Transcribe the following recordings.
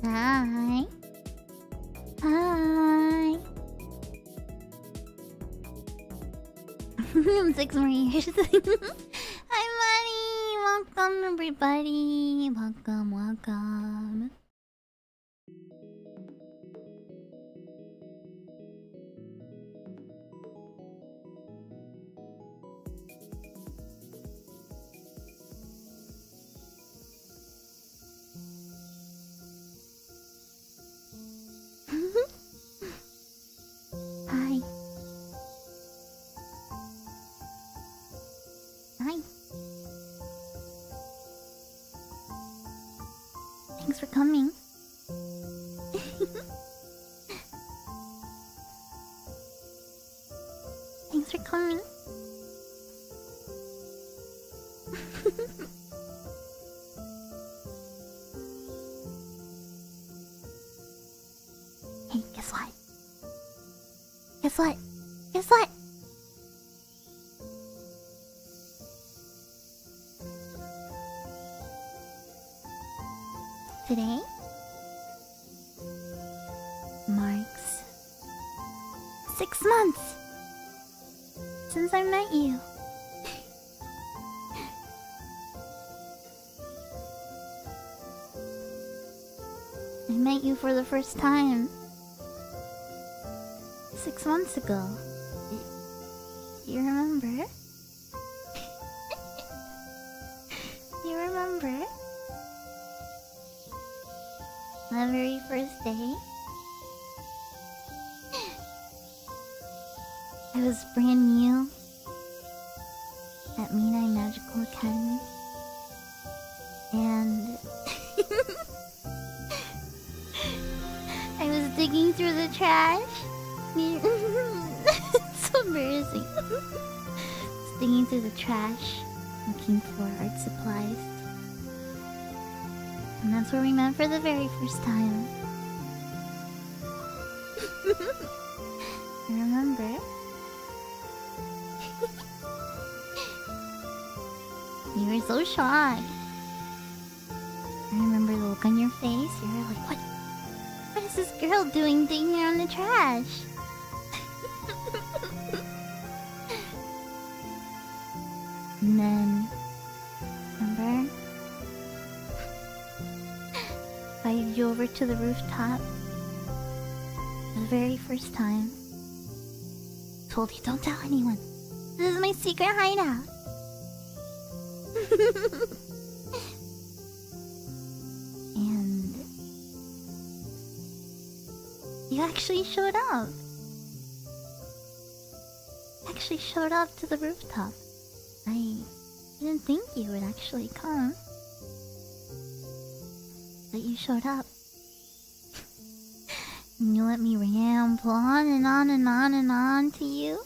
Hi. Hi. I'm 6 more years. Hi, Money. Welcome, everybody. Welcome, welcome. Hi. Hi. Thanks for coming. Thanks for coming. Hey, guess what? Guess what? Guess what? Today marks 6 months since I met you. I met you for the first time 6 months ago. You remember? You remember? My very first day. I was brand new at Monet Magical Academy. And I was digging through the trash. It's so embarrassing. I was digging through the trash, looking for art supplies. And that's where we met for the very first time. You remember? You were so shocked. I remember the look on your face. You were like, what? What is this girl doing digging around the trash? And then, remember? I invited you over to the rooftop. The very first time. Told you, don't tell anyone. This is my secret hideout. And you actually showed up. Actually showed up to the rooftop. I didn't think you would actually come. But you showed up. And you let me ramble on and on and on and on to you.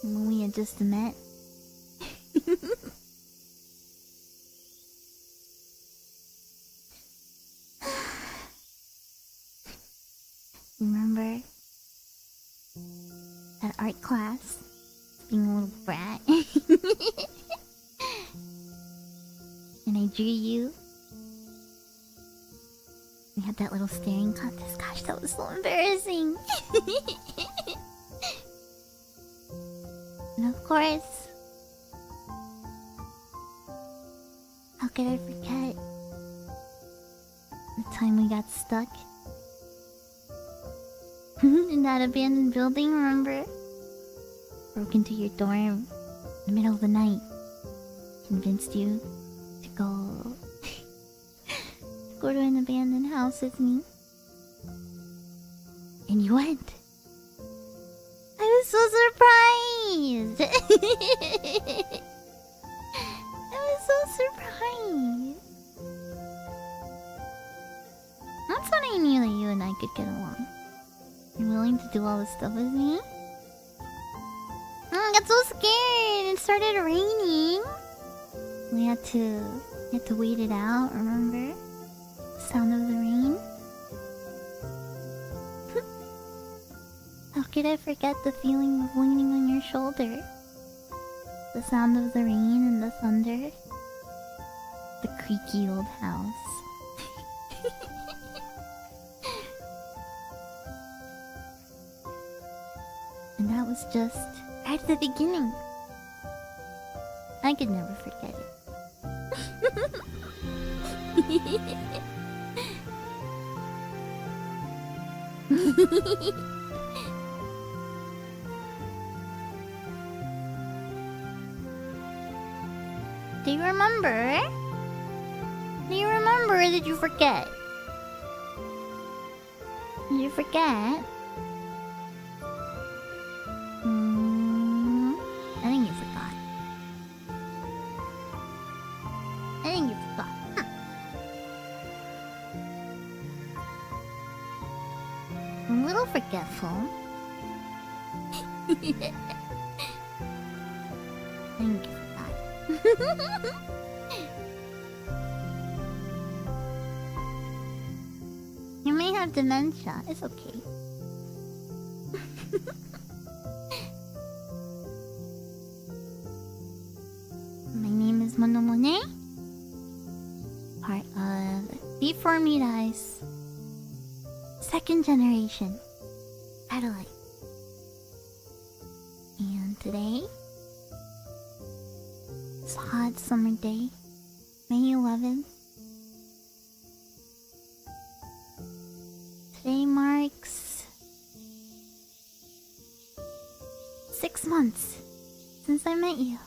And when we had just met. Remember that art class? Being a little brat. And I drew you. We had that little staring contest. Gosh, that was so embarrassing. And of course, how could I forget the time we got stuck in that abandoned building, remember? Broke into your dorm in the middle of the night. Convinced you to go to an abandoned house with me. And you went. I was so surprised. I was so surprised. That's when I knew that you and I could get along. You're willing to do all this stuff with me? I got so scared. It started raining. We had to wait it out, remember? The sound of the rain. How could I forget the feeling of leaning on your shoulder? The sound of the rain and the thunder. The creaky old house. And that was just at the beginning. I could never forget it. Do you remember? Do you remember or did you forget? Did you forget? I think you forgot. I think you forgot. I'm a little forgetful. I think you forgot. You may have dementia. It's okay. My name is Monet, part of V4Mirai's second generation satellite. And today, it's a hot summer day, May 11th. Today marks 6 months since I met you.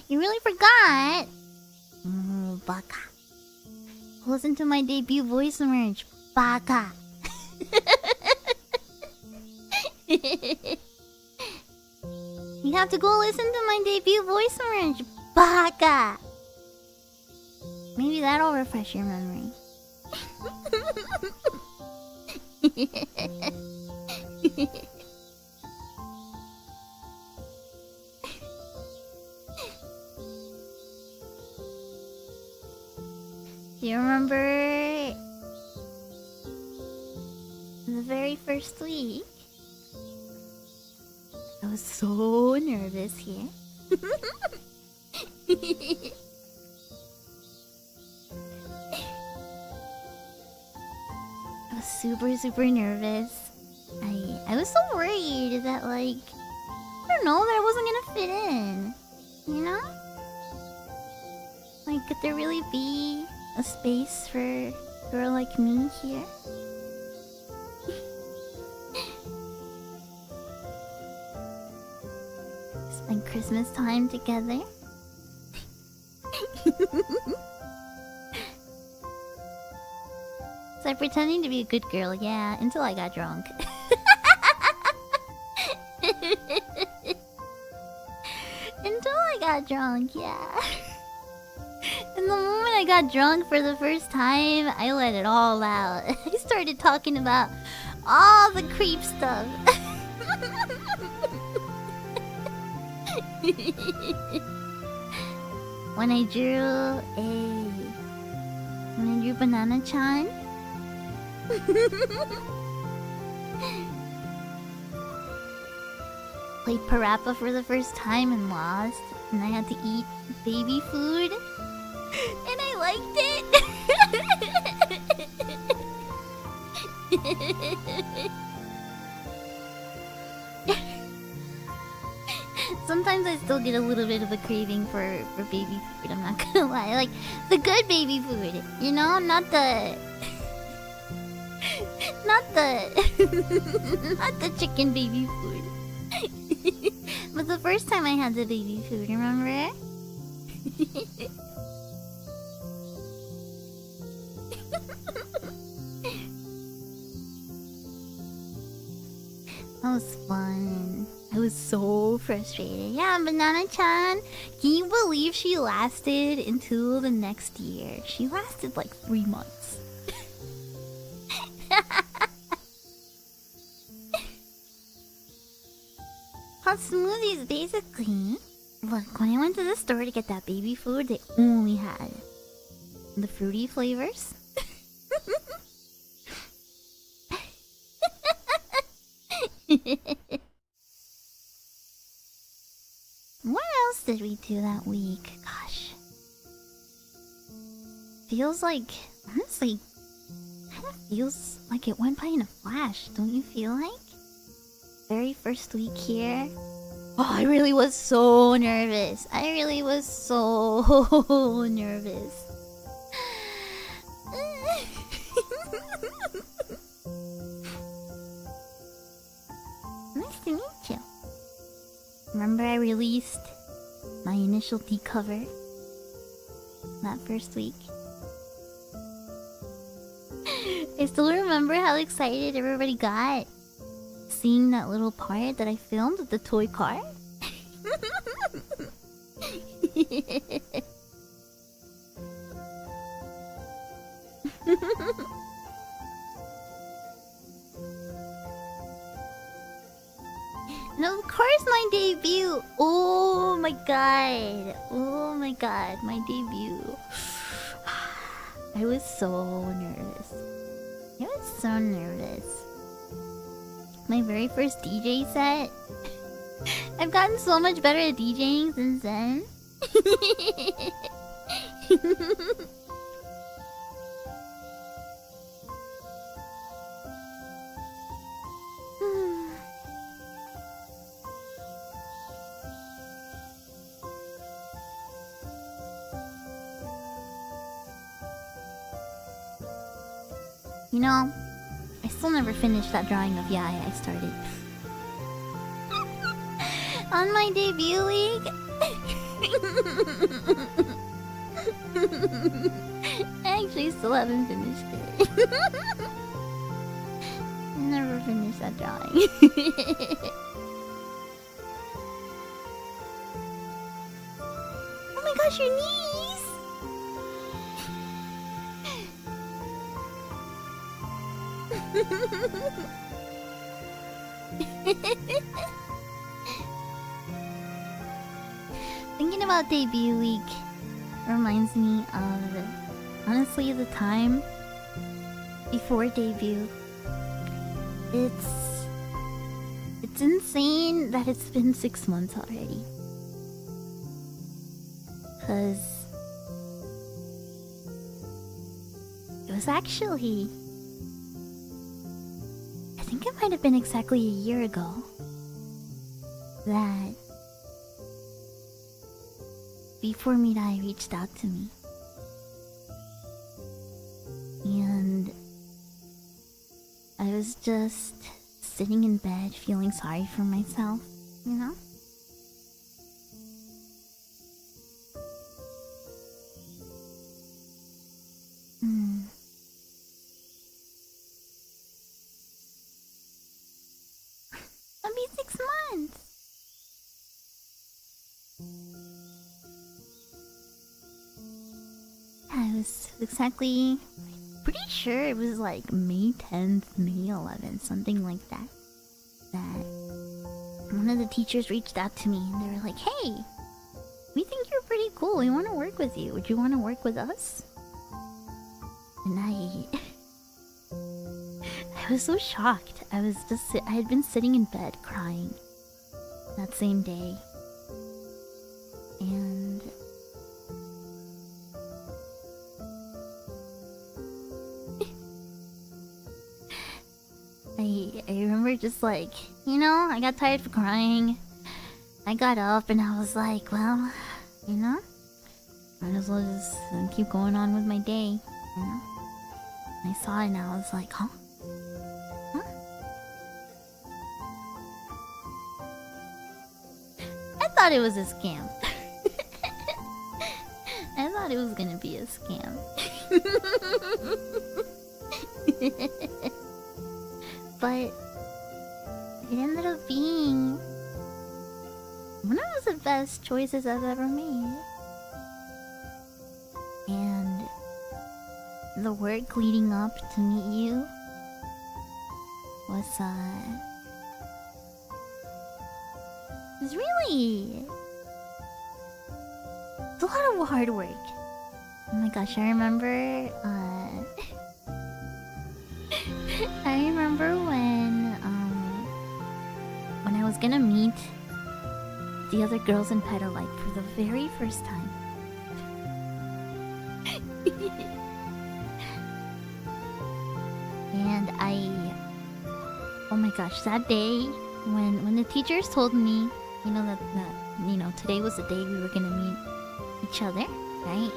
You really forgot? Baka. Listen to my debut voice merge. Baka. You have to go listen to my debut voice merge. Baka. Maybe that'll refresh your memory. Do you remember the very first week? I was so nervous here. I was super nervous. I was so worried that, like, I don't know, that I wasn't gonna fit in. You know? Like, could there really be a space for a girl like me here? Spend Christmas time together. So I'm pretending to be a good girl, yeah, until I got drunk. Until I got drunk, yeah. And the moment I got drunk for the first time, I let it all out. I started talking about all the creep stuff. When I drew Banana-chan. Played Parappa for the first time and lost, and I had to eat baby food, and I liked it. Sometimes I still get a little bit of a craving for baby food, I'm not gonna lie. Like, the good baby food, you know? Not the not the chicken baby food. But the first time I had the baby food, remember? That was fun. I was so frustrated. Yeah, Banana-chan, can you believe she lasted until the next year? She lasted like 3 months. Hot smoothies, basically. Look, when I went to the store to get that baby food, they only had the fruity flavors. What else did we do that week? Gosh. Feels like... Honestly, kind of feels like it went by in a flash, don't you feel like? Very first week here. Oh, I really was so nervous. I really was so nervous. Nice to meet you. Remember I released my initial D cover that first week? I still remember how excited everybody got seeing that little part that I filmed with the toy car. And of course my debut. Oh my god. Oh my god, my debut. I was so nervous. I was so nervous. My very first DJ set. I've gotten so much better at DJing since then. You know, I still never finished that drawing of Yae I started. On my debut week. I actually still haven't finished it. Never finished that drawing. Oh my gosh, your knees! Thinking about debut week reminds me of, honestly, the time before debut. It's insane that it's been 6 months already. 'Cause it was actually, I think it might have been exactly a year ago that V4Mirai reached out to me. And I was just sitting in bed feeling sorry for myself, you know? It'll be 6 months. I was exactly, pretty sure it was like May 10th, May 11th, something like that. That one of the teachers reached out to me and they were like, "Hey, we think you're pretty cool. We want to work with you. Would you want to work with us?" And I was so shocked. I had been sitting in bed crying that same day. And I remember just like, you know, I got tired of crying. I got up and I was like, well, you know, might as well just keep going on with my day, you know? And I saw it and I was like, huh? Huh? I thought it was a scam. I thought it was gonna be a scam. But it ended up being one of the best choices I've ever made. And the work leading up to meet you was really, it's a lot of hard work. Oh my gosh, I remember I remember when was gonna meet the other girls in Petalite for the very first time. And oh my gosh, that day when the teachers told me, you know, that today was the day we were gonna meet each other, right?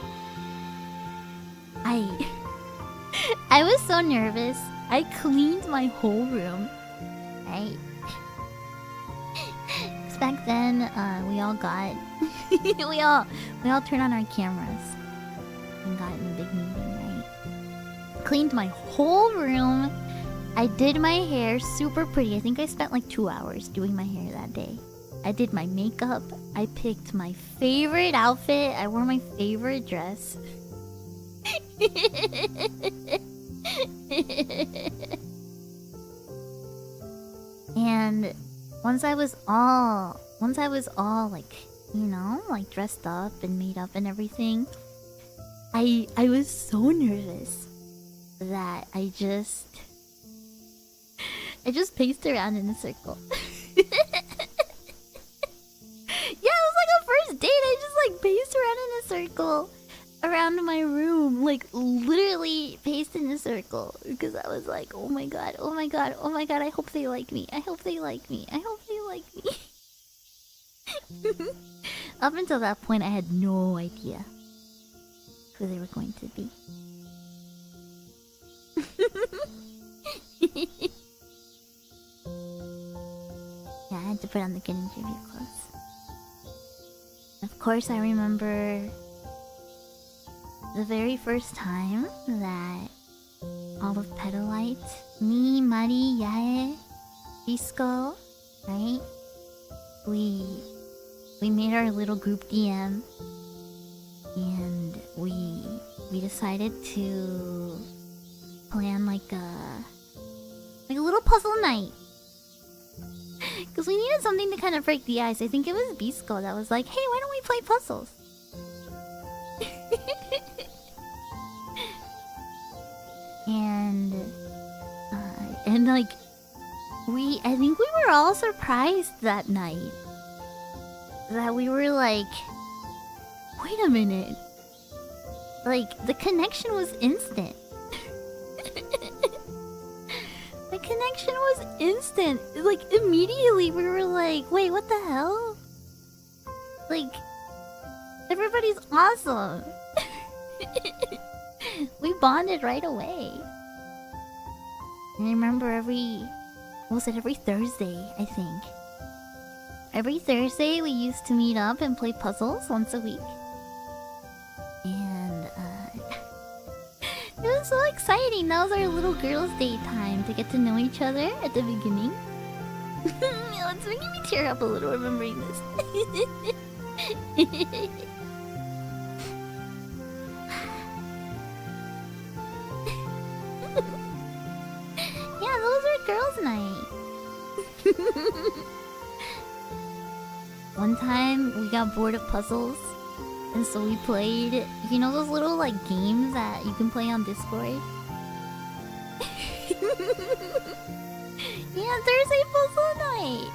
I was so nervous. I cleaned my whole room, right? Cause back then, we all got we all turned on our cameras and got in a big meeting, right? Cleaned my whole room. I did my hair super pretty. I think I spent like 2 hours doing my hair that day. I did my makeup. I picked my favorite outfit. I wore my favorite dress. And once I was all like, you know, like dressed up and made up and everything, I was so nervous that I just paced around in a circle. Yeah, it was like a first date. I just like paced around in a circle around my room, like literally paced in a circle, because I was like, oh my god, oh my god, oh my god, I hope they like me. I hope they like me. I hope they like me. Up until that point, I had no idea who they were going to be. Yeah, I had to put on the good interview clothes. Of course, I remember the very first time that all of Petalite, me, Mari, Yae, Bisco, right? We made our little group DM, and we decided to plan like a little puzzle night. Because we needed something to kind of break the ice. I think it was Bisco that was like, hey, why don't we play puzzles? And like, I think we were all surprised that night. That we were like, wait a minute. Like, the connection was instant. The connection was instant. Like, immediately we were like, wait, what the hell? Like, everybody's awesome. We bonded right away. And I remember every Thursday, I think. Every Thursday we used to meet up and play puzzles once a week. And it was so exciting. That was our little girls' day time to get to know each other at the beginning. It's making me tear up a little remembering this. Yeah, those were girls' night. One time we got bored of puzzles, and so we played, you know, those little like games that you can play on Discord. Yeah, Thursday puzzle night.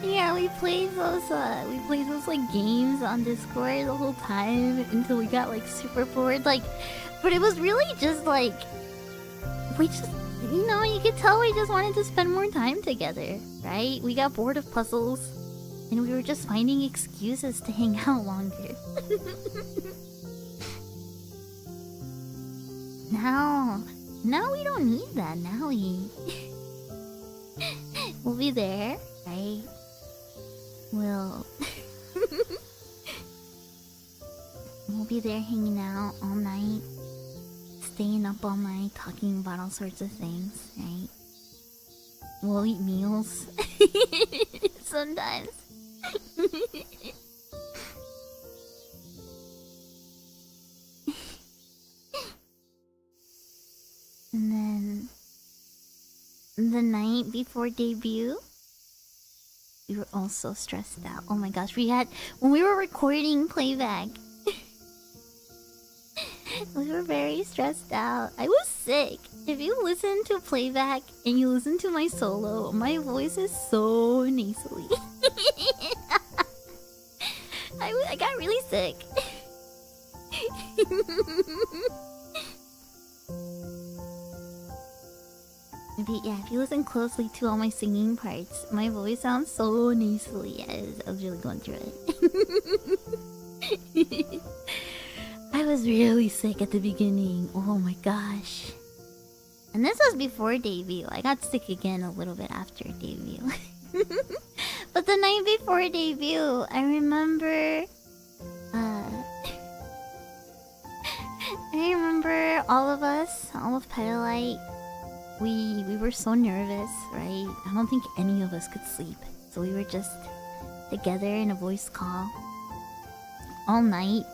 Yeah, we played those like games on Discord the whole time until we got like super bored. Like, but it was really just like we just, you know, you could tell we just wanted to spend more time together, right? We got bored of puzzles, and we were just finding excuses to hang out longer. Now we don't need that. Now we'll be there, right? We'll be there hanging out all night, staying up all night, talking about all sorts of things, right? We'll eat meals sometimes. And then the night before debut, we were all so stressed out. Oh my gosh, when we were recording playback, We were very stressed out. I was sick. If you listen to playback and you listen to my solo, my voice is so nasally. I got really sick. If you listen closely to all my singing parts, my voice sounds so nasally. I was really going through it. I was really sick at the beginning. Oh my gosh. And this was before debut. I got sick again a little bit after debut. But the night before debut, I remember... I remember all of us, all of Petalite, we were so nervous, right? I don't think any of us could sleep. So we were just together in a voice call all night.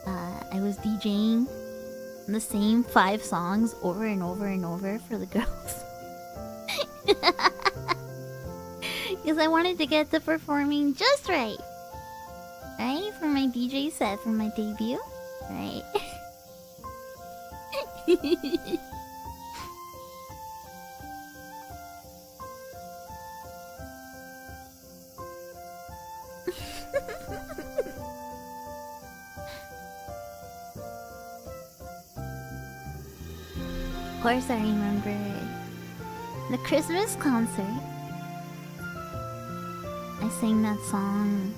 I was DJing the same 5 songs over and over and over for the girls. Because I wanted to get the performing just right. Right? For my DJ set, for my debut. Right? Of course I remember the Christmas concert. I sang that song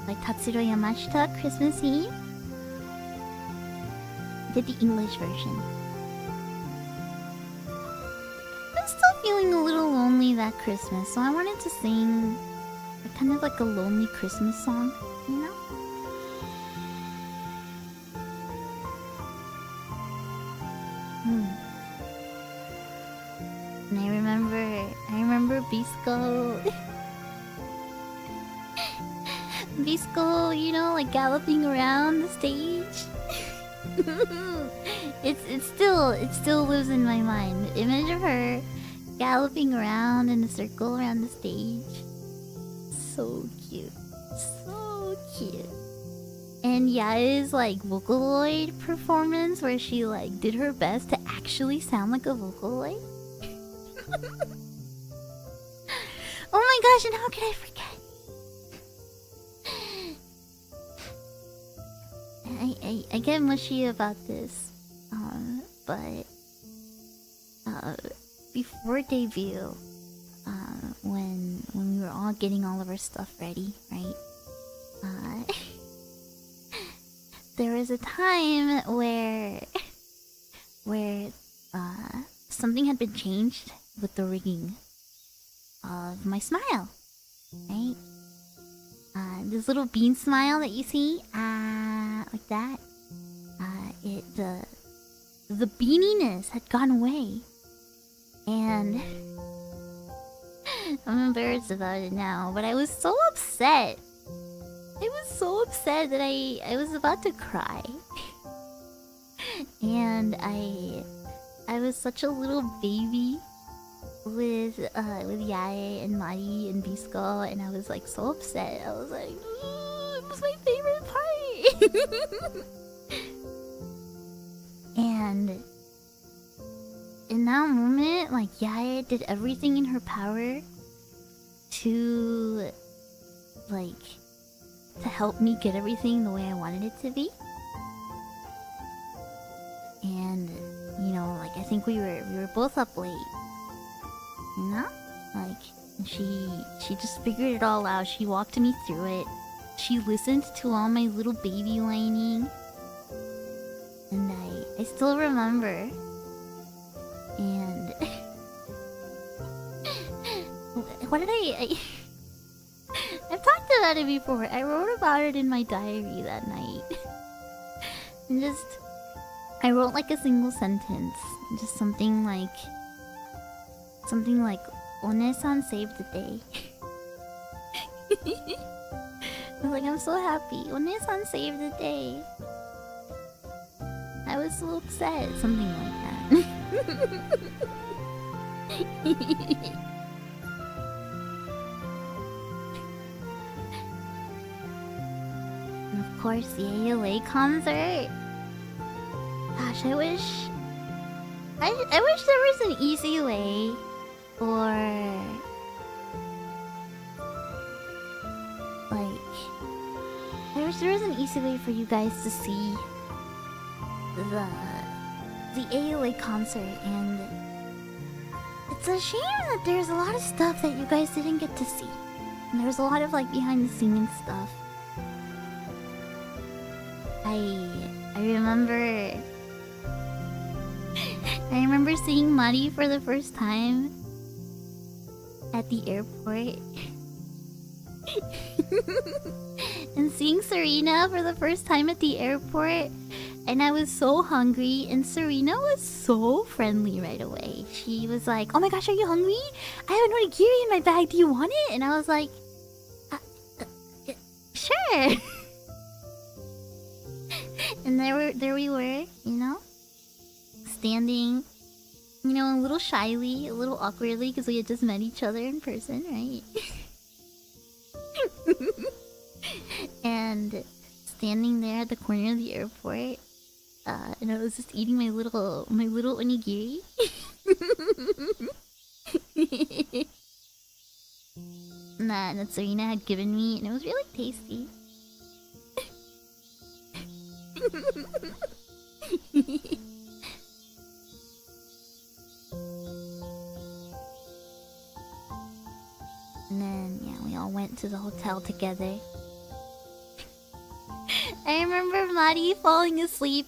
by Tatsuro Yamashita, Christmas Eve. Did the English version. I'm still feeling a little lonely that Christmas, so I wanted to sing kind of like a lonely Christmas song, you know? And I remember Bisco. Bisco, you know, like galloping around the stage. it still lives in my mind. The image of her galloping around in a circle around the stage. So cute. So cute. And Yae's like Vocaloid performance where she like did her best to actually sound like a Vocaloid. Oh my gosh, and how could I forget? I get mushy about this, but before debut, when we were all getting all of our stuff ready, right? There was a time where something had been changed with the rigging of my smile, right? This little bean smile that you see, like that. The beaniness had gone away, and I'm embarrassed about it now. But I was so upset. I was so upset that I was about to cry, and I was such a little baby with Yae and Mari and Bisco, and I was like so upset. I was like, it was my favorite part. And in that moment, like Yae did everything in her power to help me get everything the way I wanted it to be. And you know, like I think we were both up late. You know? Like she just figured it all out. She walked me through it. She listened to all my little baby whining. And I still remember. And what did I've talked about it before. I wrote about it in my diary that night. And I wrote like a single sentence. Just something like One-san saved the day. I was like, I'm so happy. One-san saved the day. I was so upset. Something like that. And of course, the ALA concert. Gosh, I wish there was an easy way for like I wish there was an easy way for you guys to see the AOA concert, and it's a shame that there's a lot of stuff that you guys didn't get to see. And there's a lot of like behind the scenes stuff. I remember seeing Mari for the first time at the airport. And seeing Serena for the first time at the airport. And I was so hungry, and Serena was so friendly right away. She was like, "Oh my gosh, are you hungry? I have an onigiri in my bag. Do you want it?" And I was like, "Sure." And there we were, standing, a little shyly, a little awkwardly, because we had just met each other in person, right? And standing there at the corner of the airport. And I was just eating my little onigiri. that Serena had given me, and it was really tasty. And then, we all went to the hotel together. I remember Mari falling asleep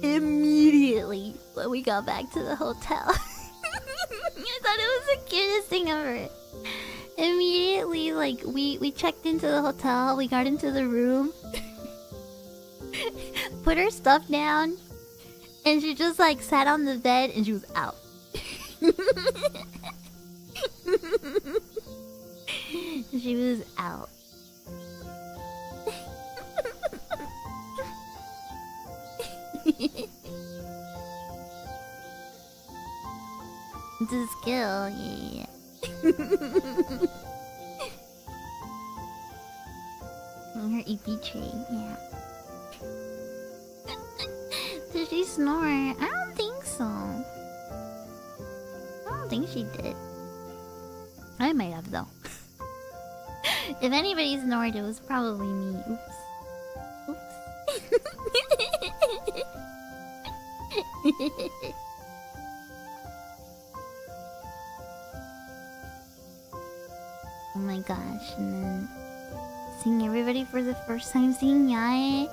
immediately when we got back to the hotel. I thought it was the cutest thing ever. Immediately, we checked into the hotel, we got into the room, put her stuff down, and she just sat on the bed and she was out. She was out. It's a skill, yeah. On her EP tray, yeah. Did she snore? I don't think so. I don't think she did. I might have, though. If anybody snored, it was probably me. Oops. Oh my gosh, and then seeing everybody for the first time, seeing Yae,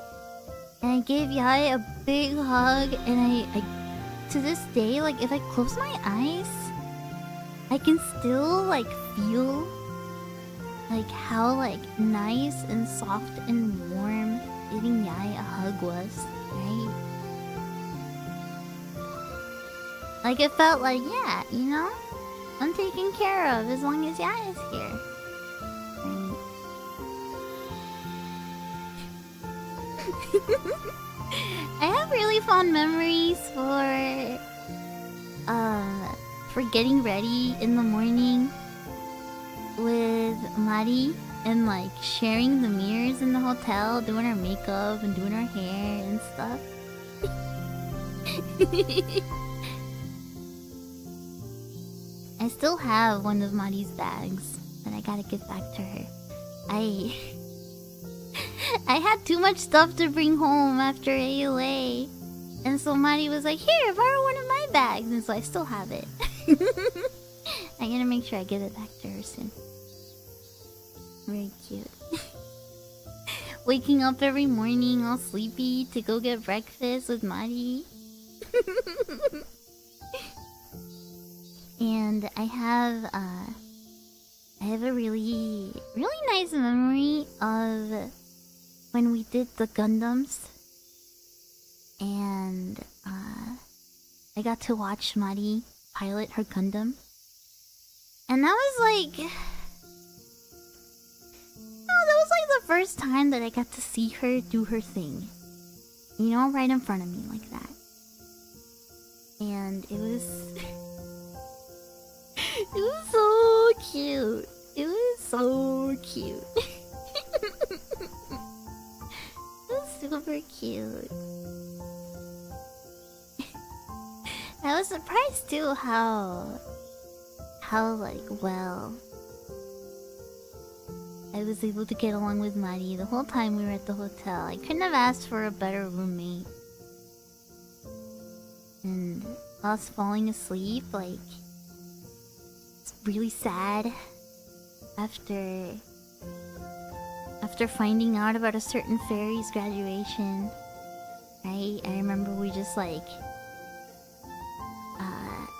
and I gave Yae a big hug, and I to this day, if I close my eyes, I can still feel how nice and soft and warm giving Yae a hug was, right? It felt yeah, I'm taken care of as long as Yae is here. Right? I have really fond memories for getting ready in the morning with Mari and sharing the mirrors in the hotel, doing our makeup and doing our hair and stuff. I still have one of Mari's bags that I gotta give back to her. I had too much stuff to bring home after AOA, and so Mari was like, "Here, borrow one of my bags," and so I still have it. I'm gonna make sure I give it back to her soon. Very cute. Waking up every morning all sleepy to go get breakfast with Mari. And I have a really nice memory of when we did the Gundams, and I got to watch Mari pilot her Gundam, and that was the first time that I got to see her do her thing, right in front of me like that, and it was so cute. It was so cute. It was super cute. I was surprised too how like well I was able to get along with Mari the whole time we were at the hotel. I couldn't have asked for a better roommate. And us falling asleep, like, it's really sad after finding out about a certain fairy's graduation, right? I remember we just like,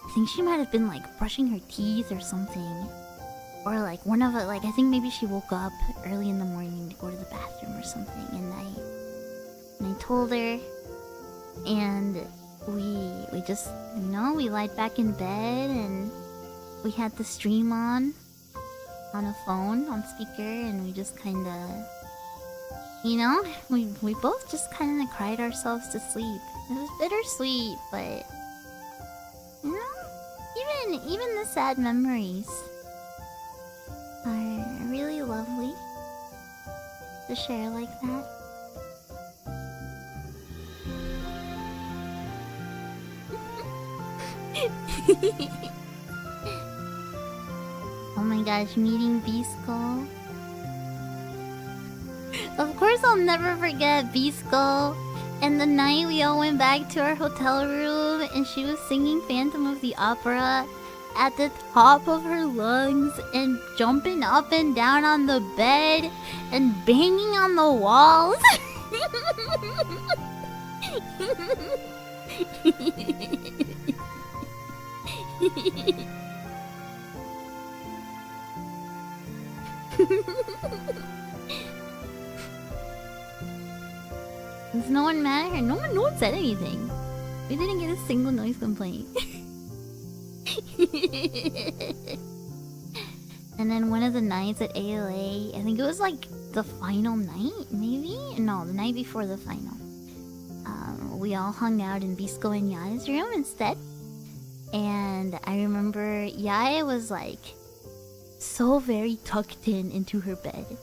I think she might have been like brushing her teeth or something. Or like one of it, like I think maybe she woke up early in the morning to go to the bathroom or something, and I told her, and we just, you know, we lied back in bed and we had the stream on a phone on speaker, and we just kind of, you know, we both just kind of cried ourselves to sleep. It was bittersweet, but you know, even the sad memories are really lovely to share like that. Oh my gosh, meeting Bisco. Of course I'll never forget Bisco. And the night we all went back to our hotel room and she was singing Phantom of the Opera at the top of her lungs and jumping up and down on the bed and banging on the walls. Is no one mad at her? No one said anything. We didn't get a single noise complaint. And then one of the nights at ALA, I think it was like the final night, maybe? No, the night before the final. We all hung out in Bisco and Yae's room instead. And I remember Yae was like so very tucked in into her bed.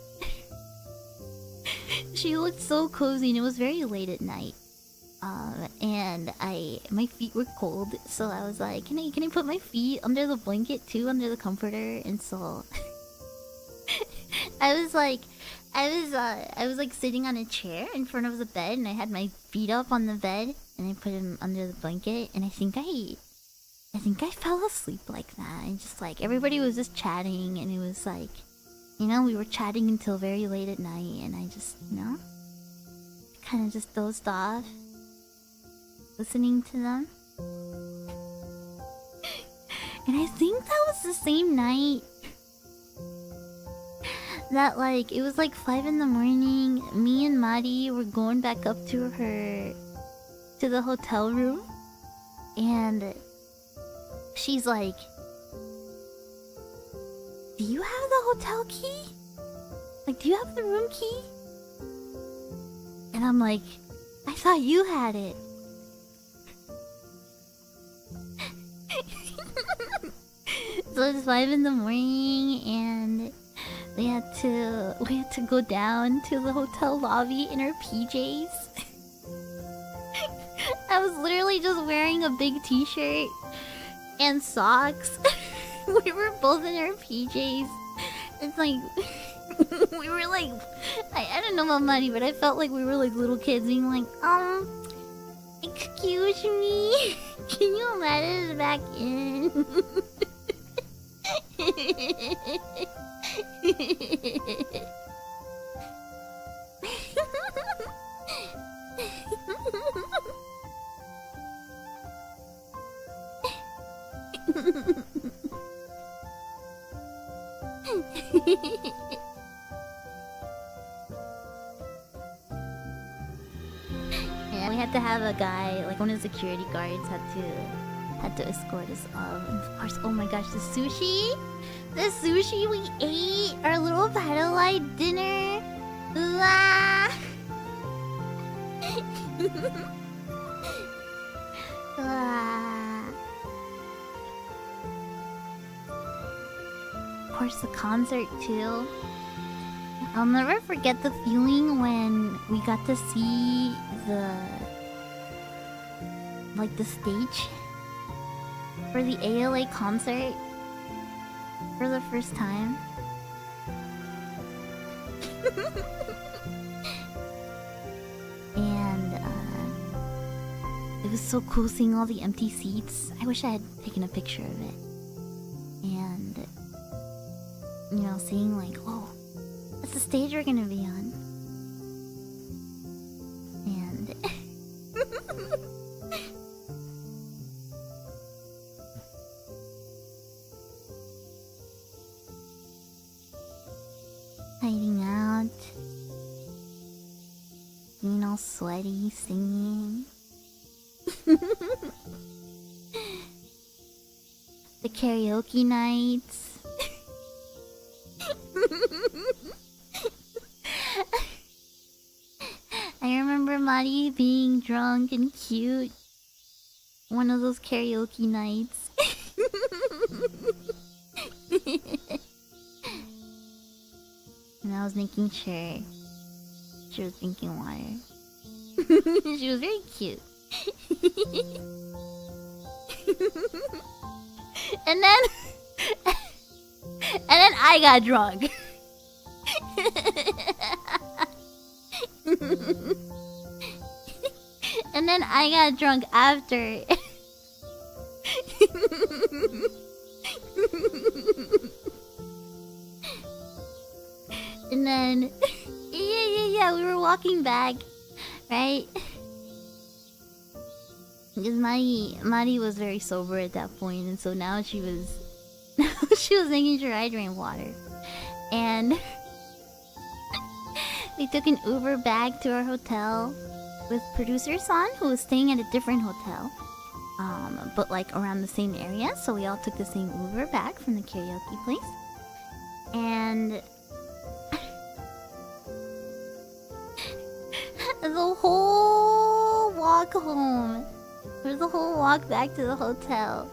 She looked so cozy, and it was very late at night. And my feet were cold, so I was like, can I put my feet under the blanket too, under the comforter? And so I was like sitting on a chair in front of the bed, and I had my feet up on the bed, and I put them under the blanket, and I think I fell asleep like that. And just like everybody was just chatting, and it was like, you know, we were chatting until very late at night, and I just, you know, kind of just dozed off, listening to them. And I think that was the same night that, like, it was like 5 in the morning. Me and Mari were going back up to the hotel room, and she's like, do you have the hotel key? Like, do you have the room key? And I'm like, I thought you had it. So it's 5 in the morning, and we had to go down to the hotel lobby in our PJs. I was literally just wearing a big t-shirt and socks. We were both in our PJs. It's like we were like, I don't know about Mari, but I felt like we were like little kids being like, excuse me, can you let us back in? Yeah, we had to have a guy, like one of the security guards had to escort us. Of course, oh my gosh, the sushi we ate, our little paddle-light dinner. Ooh-ah. Ah. Of course, the concert too. I'll never forget the feeling when we got to see the stage for the ALA concert for the first time. And it was so cool seeing all the empty seats. I wish I had taken a picture of it. And you know, seeing like, oh, that's the stage we're gonna be on. And hiding out, being all sweaty, singing. The karaoke nights. I remember Mari being drunk and cute one of those karaoke nights. And I was making sure she was drinking water. She was very cute. And then I got drunk. And then I got drunk after. And then yeah, we were walking back, right? Because Mari was very sober at that point, and so now she was making sure I drank water. And we took an Uber back to our hotel with producer San, who was staying at a different hotel, but like around the same area. So we all took the same Uber back from the karaoke place, and the whole walk home, or the whole walk back to the hotel,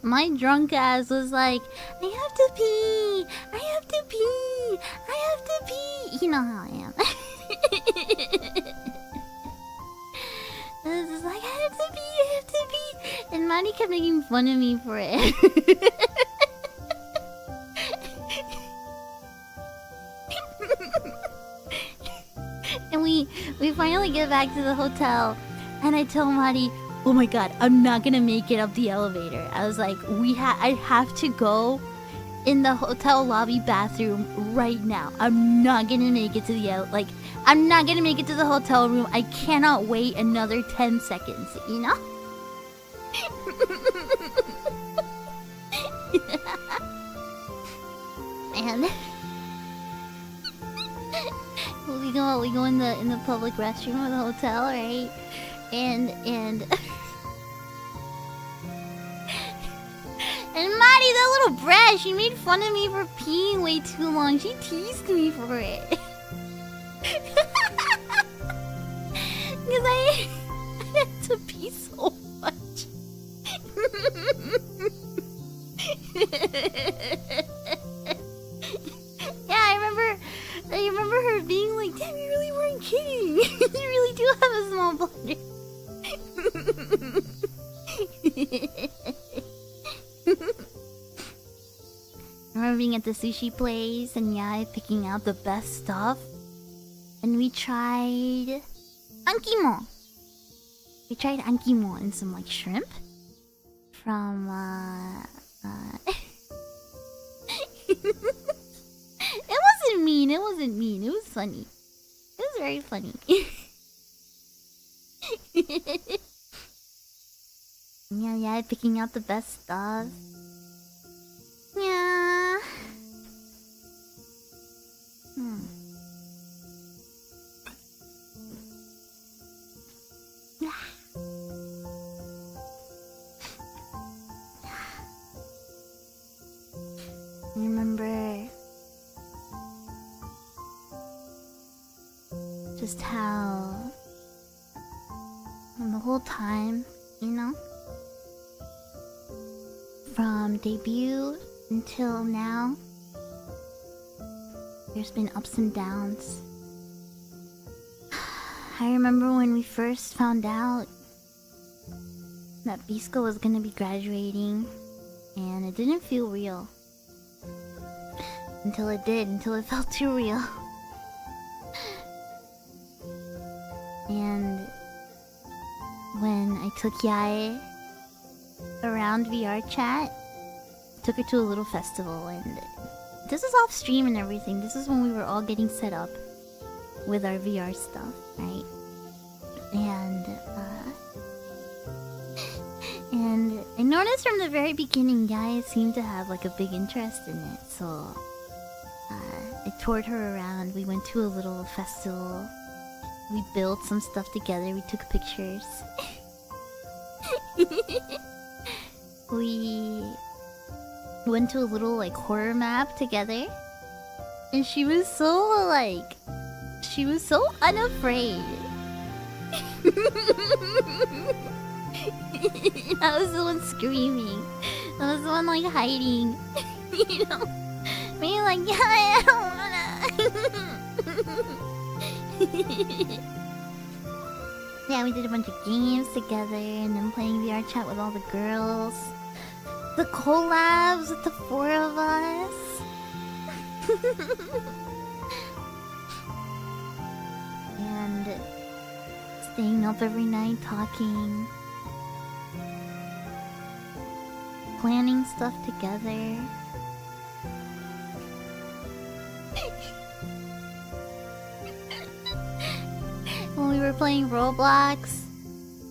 my drunk ass was like, I have to pee, I have to pee, I have to pee. You know how I am. I was just like, I have to pee, I have to pee. And Manny kept making fun of me for it. And we finally get back to the hotel, and I tell Mari, oh my god, I'm not gonna make it up the elevator. I was like, I have to go in the hotel lobby bathroom right now. I'm not gonna make it to I'm not gonna make it to the hotel room. I cannot wait another 10 seconds, you know? And we go in the public restroom of the hotel, right? And and Maddie, that little brat, she made fun of me for peeing way too long. She teased me for it. Because I had to pee so much. Yeah, I remember her being like, damn, you really weren't kidding. You really do have a small bladder. I remember being at the sushi place and Yae picking out the best stuff. And we tried ankimo. We tried ankimo and some like shrimp from It wasn't mean, it wasn't mean, it was funny. It was very funny. Yeah, picking out the best stuff. Yeah. I remember just how the whole time, you know, from debut until now, there's been ups and downs. I remember when we first found out that Bisco was gonna be graduating, and it didn't feel real. Until it did, until it felt too real. And when I took Yae around VR chat, took her to a little festival, and this is off stream and everything. This is when we were all getting set up with our VR stuff, right? And I noticed from the very beginning, Yae seemed to have like a big interest in it. So I toured her around. We went to a little festival. We built some stuff together. We took pictures. We went to a little like horror map together, and she was so unafraid. I was the one screaming. I was the one like hiding. You know, being like, yeah, I don't wanna. Yeah, we did a bunch of games together, and then playing VR chat with all the girls. The collabs with the 4 of us. And staying up every night talking. Planning stuff together. When we were playing Roblox,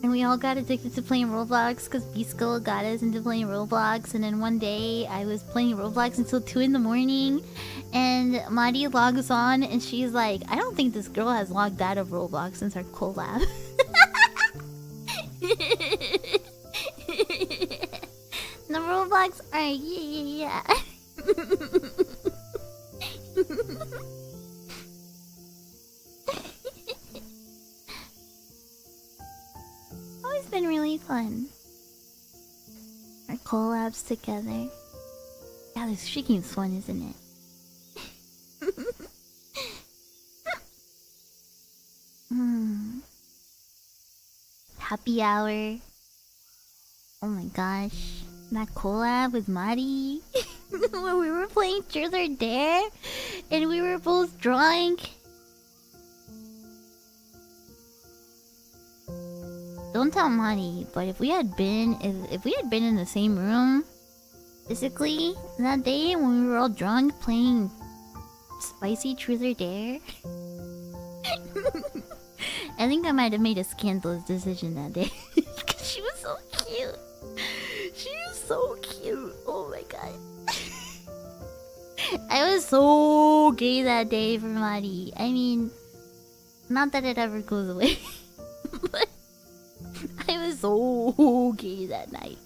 and we all got addicted to playing Roblox because Bisco got us into playing Roblox. And then one day I was playing Roblox until 2 in the morning, and Mari logs on and she's like, I don't think this girl has logged out of Roblox since our collab. The Roblox are yeah. Always been really fun. Our collabs together. Yeah, this freaking fun, isn't it? Happy hour. Oh my gosh. That collab with Mari. When we were playing Truth or Dare and we were both drunk. Don't tell Mari, but if we had been in the same room physically that day when we were all drunk playing spicy Truth or Dare, I think I might have made a scandalous decision that day. Because she was so cute. She was so cute. Oh my god. I was so gay that day for Mari. I mean, not that it ever goes away. But I was so gay that night.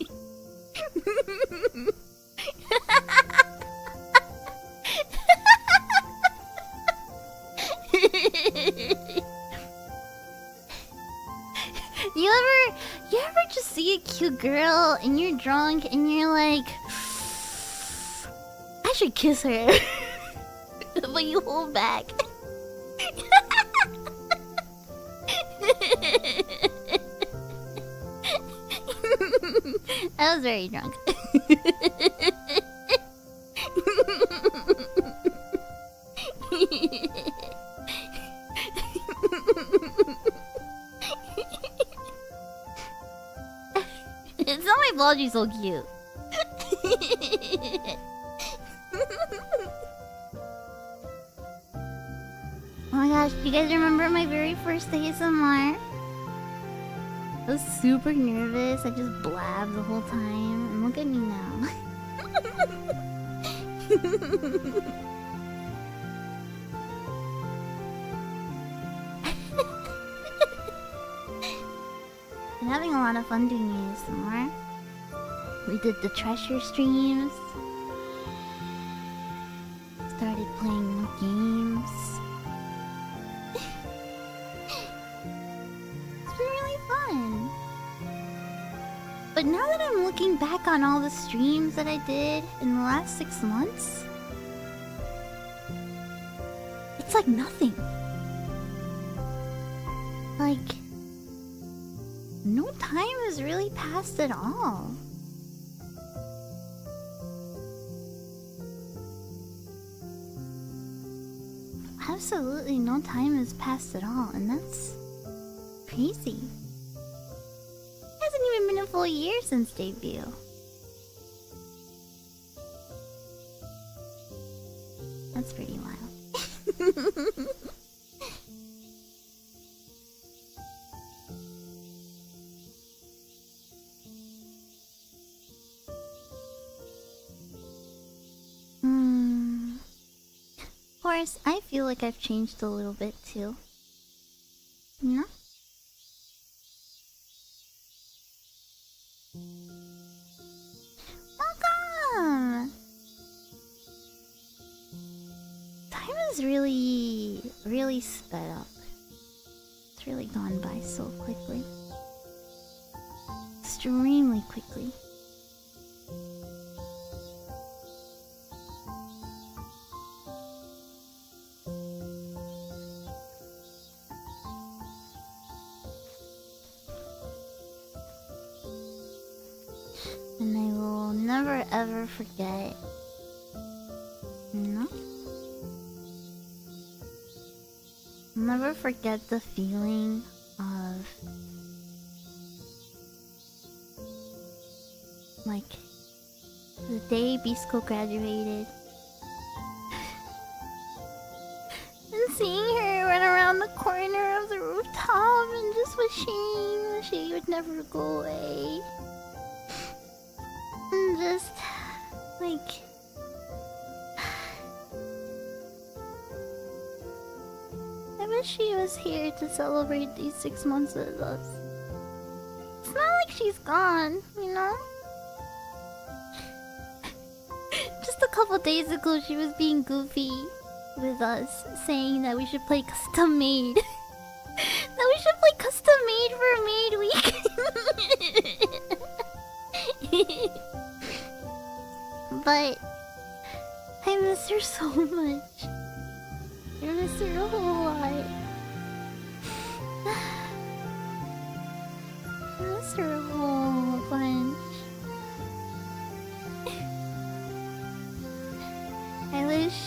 You ever just see a cute girl and you're drunk and you're like, I should kiss her. But you hold back. I was very drunk. It's not my bloggy's so cute. Oh my gosh, you guys remember my very first ASMR? I was super nervous. I just blabbed the whole time. And look at me now. I'm having a lot of fun doing ASMR. We did the treasure streams. Started playing more games. It's been really fun. But now that I'm looking back on all the streams that I did in the last 6 months, it's like nothing. Like, No time has really passed at all. Absolutely no time has passed at all, and that's crazy. It hasn't even been a full year since debut. That's pretty wild. Of course, I feel like I've changed a little bit too. You know? Welcome! Time has really sped up. It's really gone by so quickly. Extremely quickly. And I will never ever forget. You know? I'll never forget the feeling of like the day Bisco graduated and seeing her run around the corner of the rooftop and just wishing she would never go away. And just like I wish she was here to celebrate these 6 months with us. It's not like she's gone, you know? Just a couple days ago she was being goofy with us, saying that we should play custom made. That we should play custom made for Maid Week. But I miss her so much. I miss her a whole lot. I miss her a whole bunch. I wish...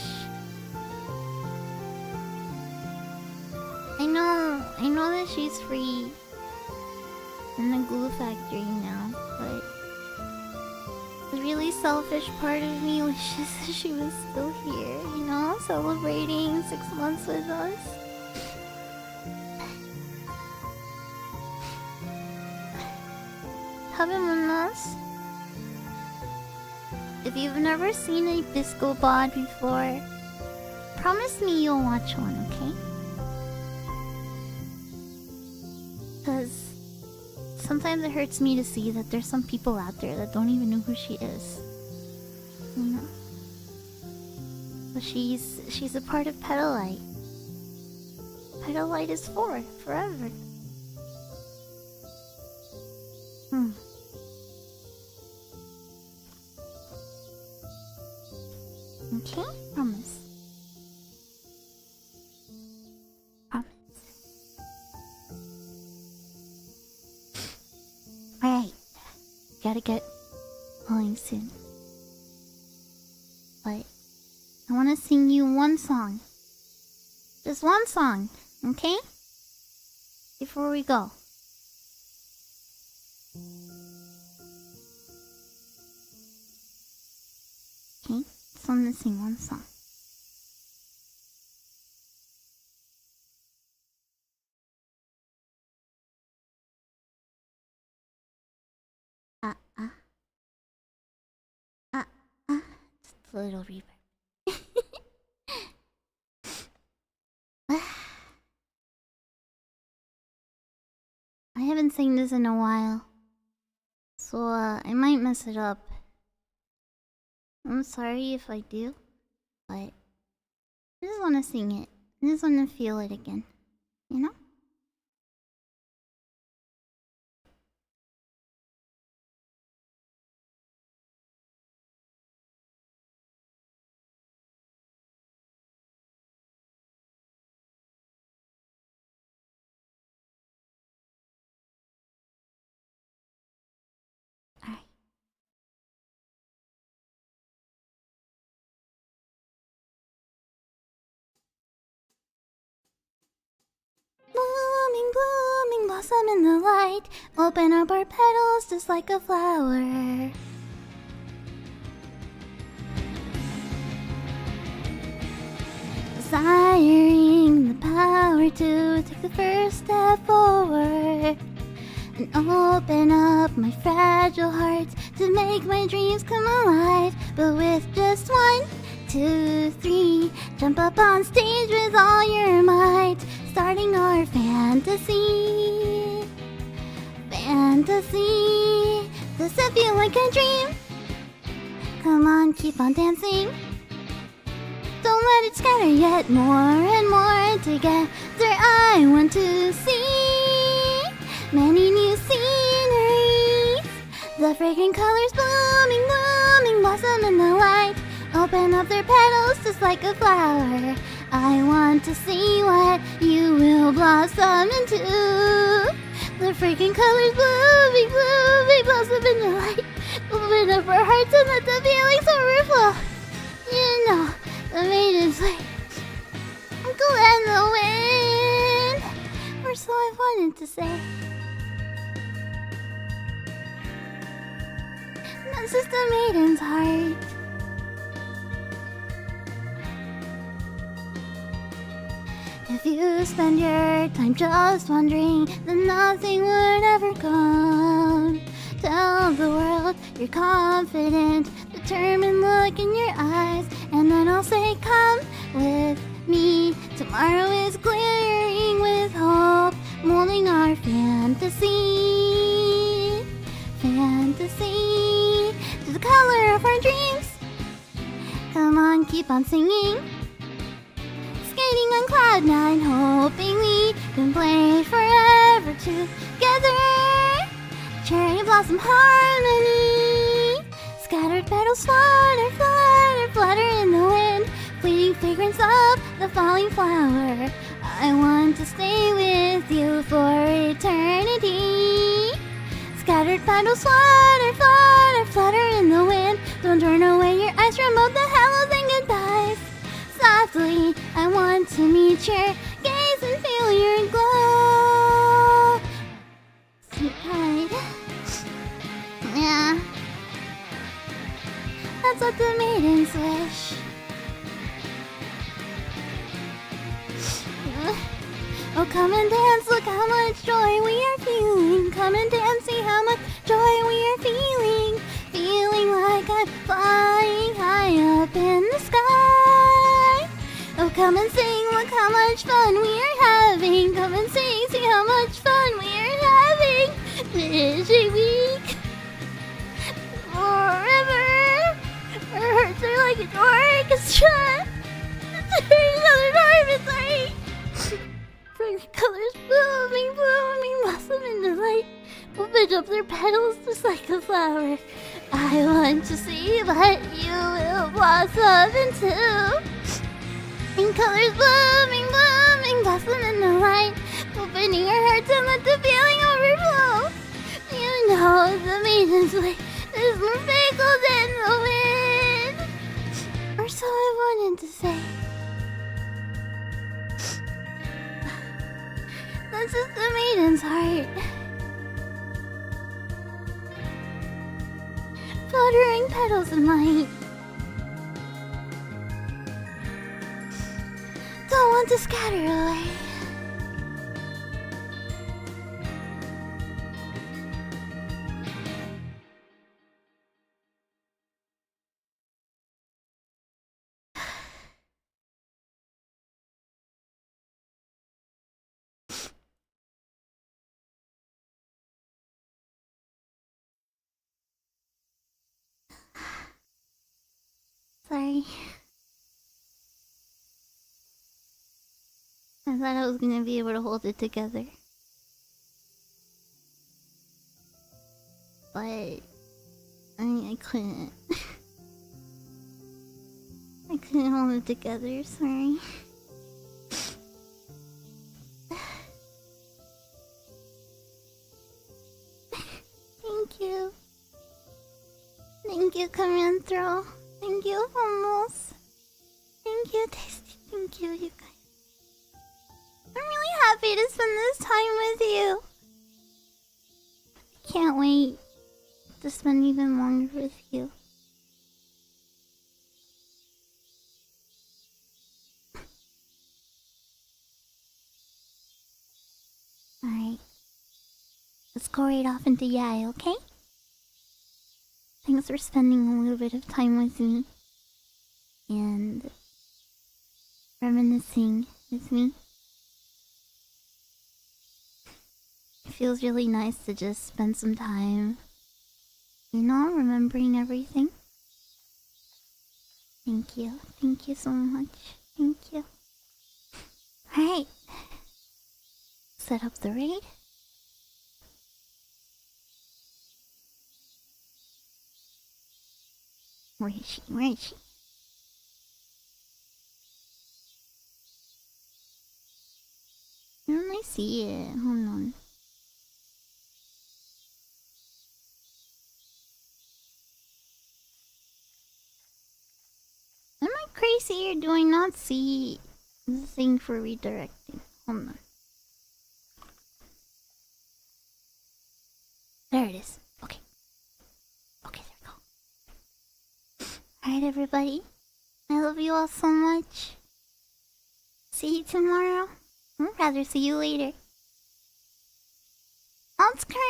I know that she's free in the glue factory now, but the really selfish part of me wishes that she was still here, you know, celebrating 6 months with us. Habemunos. If you've never seen a Bisco bod before, promise me you'll watch one, okay? Because sometimes it hurts me to see that there's some people out there that don't even know who she is. You know? But she's a part of Petalite. Petalite is forever. Okay? Promise. Alright. Gotta get going soon. But I wanna sing you one song. Just one song, okay? Before we go. Okay? Just wanna sing one song. Just a little reverb. I haven't sang this in a while, so I might mess it up. I'm sorry if I do, but I just want to sing it. I just want to feel it again, you know? blooming, blooming, blossom in the light. Open up our petals just like a flower. Desiring the power to take the first step forward and open up my fragile heart to make my dreams come alive. But with just 1, 2, 3, jump up on stage with all your might, starting our fantasy. Fantasy, does it feel like a dream? Come on, keep on dancing. Don't let it scatter yet, more and more together. I want to see many new sceneries. The fragrant colors blooming, blooming, blossom in the light. Open up their petals just like a flower. I want to see what you will blossom into. The fragrant colors blooming, blooming, blossom in the light. Open up our hearts and let the feelings overflow. You know, the maiden's way, go in the wind, or so I wanted to say. That's just the maiden's heart. If you spend your time just wondering, then nothing would ever come. Tell the world you're confident, determined look in your eyes, and then I'll say, come with me. Tomorrow is glittering with hope, molding our fantasy. Fantasy, to the color of our dreams. Come on, keep on singing. Skating on cloud 9, hoping we can play forever together. Cherry blossom harmony. Scattered petals flutter, flutter, flutter in the wind, fleeting fragrance of the falling flower. I want to stay with you for eternity. Scattered petals flutter, flutter, flutter in the wind. Don't turn away your eyes from both the hellos and goodbyes. Softly, I want to meet your gaze and feel your glow. Sweetheart. Yeah. That's what the maidens wish. Oh, come and dance, look how much joy we are feeling. Come and dance, see how much joy we are feeling. Feeling like I'm flying high up in the sky. Oh, come and sing, look how much fun we are having. Come and sing, see how much fun we are having. Fishing week. Forever. Our hearts are like an orchestra. There's another time, it's like fragrant colors blooming, blooming, blossom in the light. Open up their petals just like a flower. I want to see what you will blossom into. In colors blooming, blooming, blossom in the light. Opening our hearts and let the feeling overflow. You know the maiden's way is more fickle than the wind. Or so I wanted to say. That's just the maiden's heart. Fluttering petals of light. Don't want to scatter away. Sorry. I thought I was gonna be able to hold it together. But I couldn't. I couldn't hold it together, sorry. Thank you. Thank you, Commentro. Thank you, Hummus. Thank you, Tasty. Thank you, you guys. I'm really happy to spend this time with you. Can't wait to spend even longer with you. Alright. Let's go right off into Yae, okay? Thanks for spending a little bit of time with me. And reminiscing with me. It feels really nice to just spend some time, you know, remembering everything. Thank you. Thank you so much. Thank you. Alright. Set up the raid. Where is she? Where is she? I don't really see it. Hold on. Am I crazy or do I not see the thing for redirecting? Hold on. There it is. Okay. Okay, there we go. Alright, everybody. I love you all so much. See you tomorrow. I'd rather see you later. On screen!